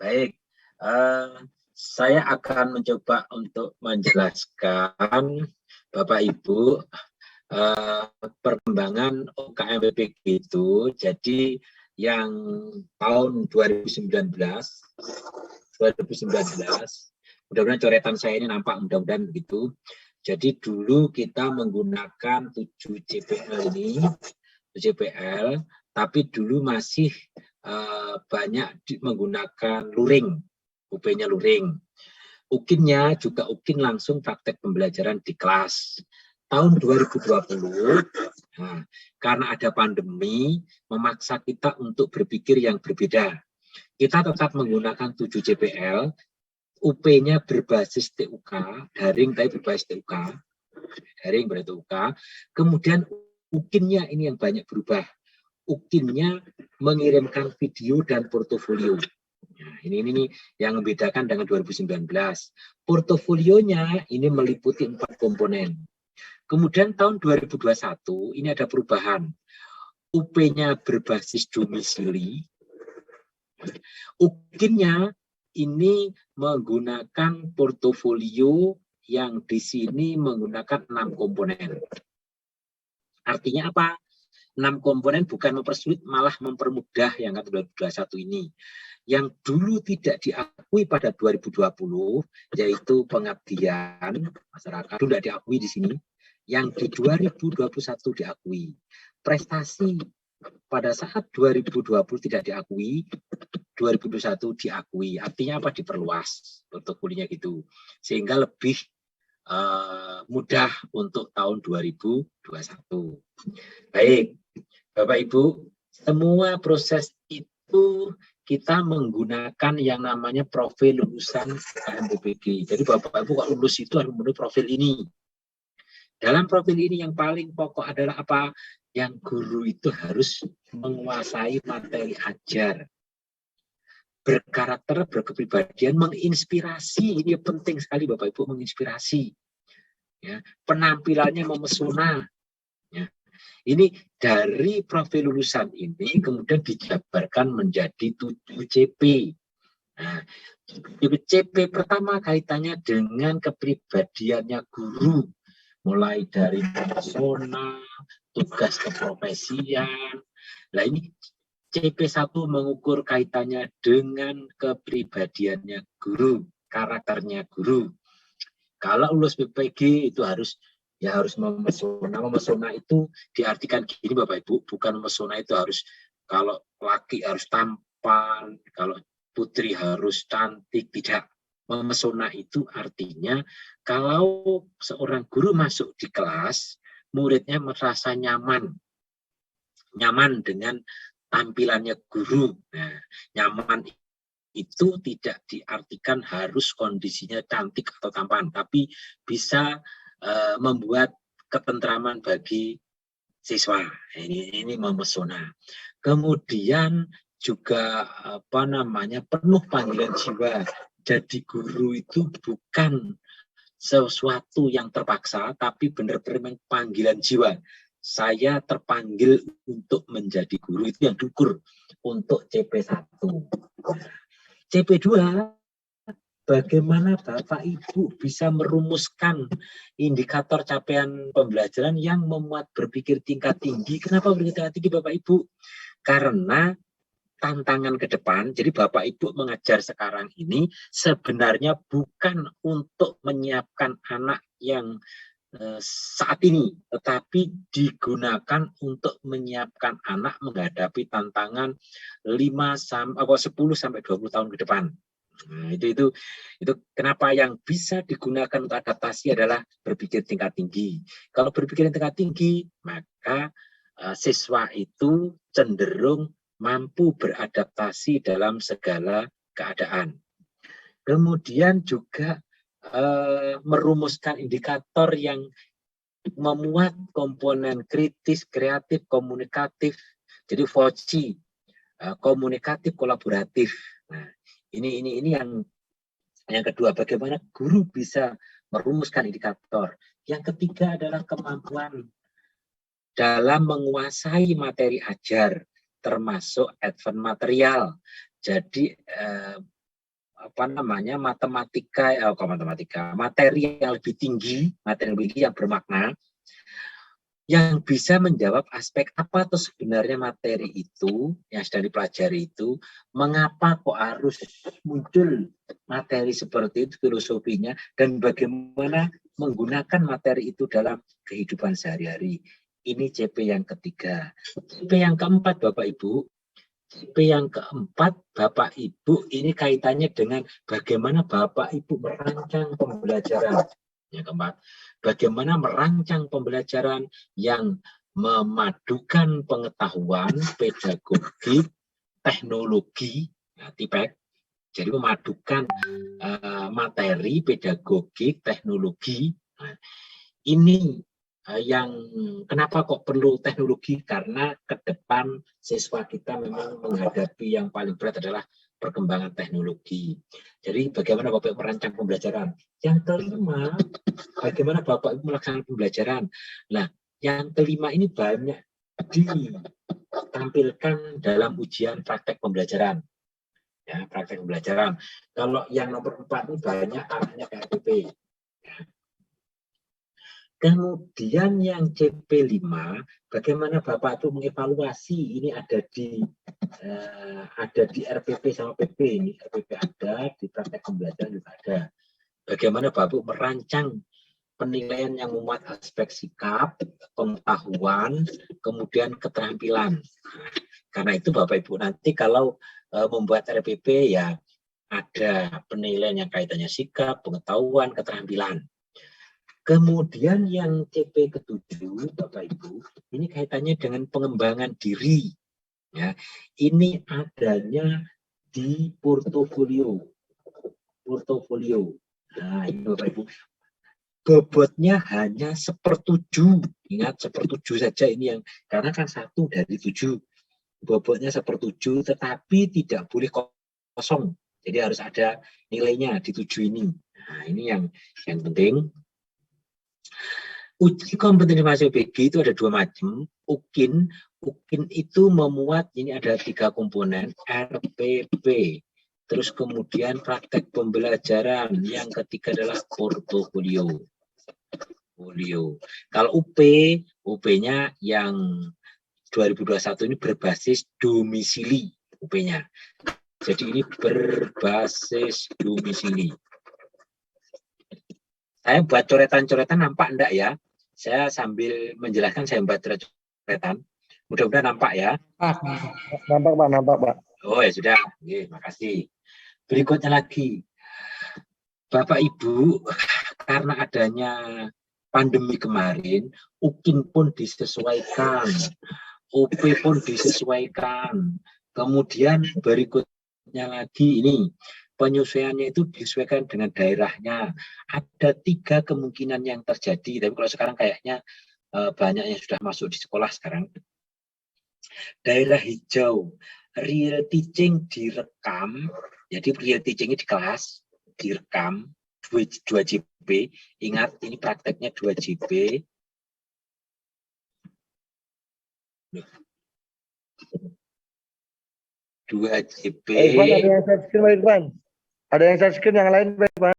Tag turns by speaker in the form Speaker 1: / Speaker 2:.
Speaker 1: Baik, saya akan mencoba untuk menjelaskan Bapak Ibu perkembangan UKM PPG itu. Jadi yang tahun 2019, mudah-mudahan coretan saya ini nampak, mudah-mudahan begitu. Jadi dulu kita menggunakan 7 CPL ini, 7 CPL, tapi dulu masih banyak menggunakan luring, UP-nya luring. UKIN-nya juga UKIN langsung praktek pembelajaran di kelas. Tahun 2020, nah, karena ada pandemi, memaksa kita untuk berpikir yang berbeda. Kita tetap menggunakan 7 CPL, UP-nya berbasis TUK, daring tapi berbasis TUK, daring berarti TUK. Kemudian UKIN-nya ini yang banyak berubah. UKIN-nya mengirimkan video dan portofolio. Nah, ini yang membedakan dengan 2019. Portofolionya ini meliputi 4 komponen. Kemudian tahun 2021 ini ada perubahan. UP-nya berbasis domisili. UKIN-nya ini menggunakan portofolio yang di sini menggunakan 6 komponen. Artinya apa? 6 komponen bukan mempersulit, malah mempermudah yang 2021 ini. Yang dulu tidak diakui pada 2020, yaitu pengabdian masyarakat, itu tidak diakui di sini. Yang di 2021 diakui. Prestasi pada saat 2020 tidak diakui, 2021 diakui. Artinya apa? Diperluas portofolionya gitu. Sehingga lebih mudah untuk tahun 2021. Baik, Bapak Ibu, semua proses itu kita menggunakan yang namanya profil lulusan UKM PPG. Jadi Bapak Ibu kalau lulus itu harus memenuhi profil ini. Dalam profil ini yang paling pokok adalah apa? Yang guru itu harus menguasai materi ajar, berkarakter, berkepribadian, menginspirasi. Ini penting sekali Bapak Ibu, menginspirasi. Ya, penampilannya memesona. Ya. Ini dari profil lulusan ini kemudian dijabarkan menjadi 7 CP. Nah, CP pertama kaitannya dengan kepribadiannya guru, mulai dari persona, tugas keprofesian. Nah, ini CP1 mengukur kaitannya dengan kepribadiannya guru, karakternya guru. Kalau lulus PPG itu harus memesona. Memesona itu diartikan gini Bapak Ibu, bukan memesona itu harus kalau laki harus tampan, kalau putri harus cantik, tidak. Memesona itu artinya kalau seorang guru masuk di kelas, muridnya merasa nyaman dengan tampilannya guru. Nah, nyaman itu tidak diartikan harus kondisinya cantik atau tampan, tapi bisa membuat ketentraman bagi siswa. Ini memesona. Kemudian juga penuh panggilan jiwa. Jadi guru itu bukan sesuatu yang terpaksa, tapi benar-benar panggilan jiwa. Saya terpanggil untuk menjadi guru, itu yang diukur untuk CP1. CP2, bagaimana Bapak Ibu bisa merumuskan indikator capaian pembelajaran yang memuat berpikir tingkat tinggi. Kenapa berpikir tingkat tinggi Bapak Ibu? Karena tantangan ke depan, jadi Bapak Ibu mengajar sekarang ini sebenarnya bukan untuk menyiapkan anak yang saat ini, tetapi digunakan untuk menyiapkan anak menghadapi tantangan 10-20 tahun ke depan. Nah, itu kenapa yang bisa digunakan untuk adaptasi adalah berpikir tingkat tinggi. Kalau berpikir tingkat tinggi, maka siswa itu cenderung mampu beradaptasi dalam segala keadaan. Kemudian juga merumuskan indikator yang memuat komponen kritis, kreatif, komunikatif. Jadi VOCI, komunikatif, kolaboratif. Nah, ini yang kedua, bagaimana guru bisa merumuskan indikator. Yang ketiga adalah kemampuan dalam menguasai materi ajar, termasuk advance material. Jadi materi yang lebih tinggi, yang bermakna, yang bisa menjawab aspek apa tuh sebenarnya materi itu yang sedang dipelajari itu, mengapa kok harus muncul materi seperti itu, filosofinya, dan bagaimana menggunakan materi itu dalam kehidupan sehari-hari. Ini CP yang ketiga. CP yang keempat, Bapak Ibu. CP yang keempat, Bapak Ibu, ini kaitannya dengan bagaimana Bapak Ibu merancang pembelajaran. Yang keempat, bagaimana merancang pembelajaran yang memadukan pengetahuan, pedagogik, teknologi, ya, TIPEK. Jadi memadukan materi, pedagogik, teknologi. Nah, ini yang kenapa kok perlu teknologi, karena ke depan siswa kita memang menghadapi yang paling berat adalah perkembangan teknologi. Jadi bagaimana Bapak Ibu merancang pembelajaran. Yang kelima, bagaimana Bapak Ibu melaksanakan pembelajaran. Nah, yang kelima ini banyak ditampilkan dalam ujian praktek pembelajaran. Ya, praktek pembelajaran. Kalau yang nomor 4 ini banyak arahnya ke RPP. Kemudian yang CP5, bagaimana Bapak itu mengevaluasi, ini ada di RPP sama PP ini, RPP ada, di praktek pembelajaran juga ada. Bagaimana Bapak merancang penilaian yang memuat aspek sikap, pengetahuan, kemudian keterampilan. Karena itu Bapak Ibu nanti kalau membuat RPP ya ada penilaian yang kaitannya sikap, pengetahuan, keterampilan. Kemudian yang CP ke-7, Bapak Ibu, ini kaitannya dengan pengembangan diri. Ya, ini adanya di portofolio. Nah, ini Bapak Ibu. Bobotnya hanya 1/7. Ingat 1/7 saja ini yang, karena kan 1 dari 7. Bobotnya 1/7, tetapi tidak boleh kosong. Jadi harus ada nilainya di 7 ini. Nah, ini yang penting. Uji kompetensi mahasiswa PG itu ada 2 macam. UKIN itu memuat, ini ada 3 komponen, RPP, terus kemudian praktek pembelajaran, yang ketiga adalah portofolio. Kalau UP-nya yang 2021 ini berbasis domisili UP-nya. Jadi ini berbasis domisili. Saya buat coretan-coretan, nampak enggak ya? Saya sambil menjelaskan, saya buat coretan. Mudah-mudahan nampak ya.
Speaker 2: Nampak Pak.
Speaker 1: Oh ya sudah, oke, makasih. Berikutnya lagi, Bapak Ibu, karena adanya pandemi kemarin, UKIN pun disesuaikan, UP pun disesuaikan. Kemudian berikutnya lagi ini, penyesuaiannya itu disesuaikan dengan daerahnya. Ada 3 kemungkinan yang terjadi, tapi kalau sekarang kayaknya banyak yang sudah masuk di sekolah sekarang. Daerah hijau, real teaching direkam, jadi real teaching di kelas direkam 2 JP. Ingat ini prakteknya 2 JP. 2 JP.
Speaker 2: Ada yang share screen, Pak Irfan. Ada yang share screen yang lain, Pak Irfan.